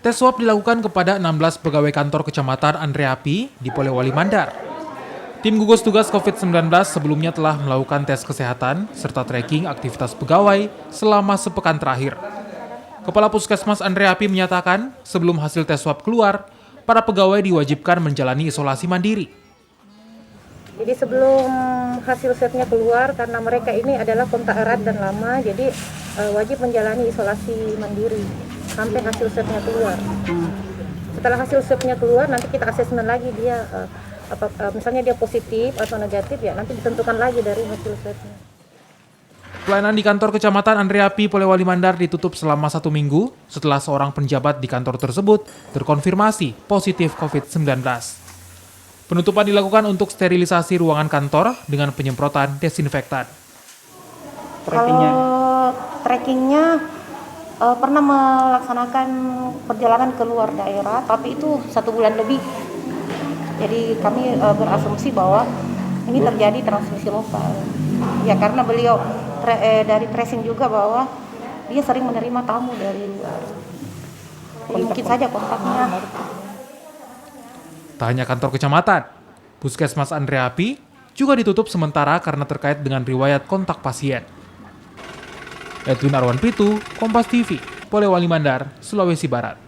Tes swab dilakukan kepada 16 pegawai kantor Kecamatan Andreapi di Polewali Mandar. Tim gugus tugas COVID-19 sebelumnya telah melakukan tes kesehatan serta tracking aktivitas pegawai selama sepekan terakhir. Kepala Puskesmas Andreapi menyatakan sebelum hasil tes swab keluar, para pegawai diwajibkan menjalani isolasi mandiri. Jadi sebelum hasil swabnya keluar, karena mereka ini adalah kontak erat dan lama, jadi wajib menjalani isolasi mandiri sampai hasil swabnya keluar. Setelah hasil swabnya keluar, nanti kita asesmen lagi dia, misalnya dia positif atau negatif, ya nanti ditentukan lagi dari hasil swabnya. Pelayanan di kantor Kecamatan Andreapi Polewali Mandar ditutup selama 1 minggu setelah seorang penjabat di kantor tersebut terkonfirmasi positif COVID-19. Penutupan dilakukan untuk sterilisasi ruangan kantor dengan penyemprotan desinfektan. Trackingnya pernah melaksanakan perjalanan ke luar daerah, tapi itu 1 bulan lebih. Jadi kami berasumsi bahwa ini terjadi transmisi lokal. Ya karena beliau dari tracing juga bahwa dia sering menerima tamu dari luar. Mungkin saja kontaknya. Tak hanya kantor kecamatan, Puskesmas Andreapi juga ditutup sementara karena terkait dengan riwayat kontak pasien. Edwin Arwan Pitu, Kompas TV, Polewali Mandar, Sulawesi Barat.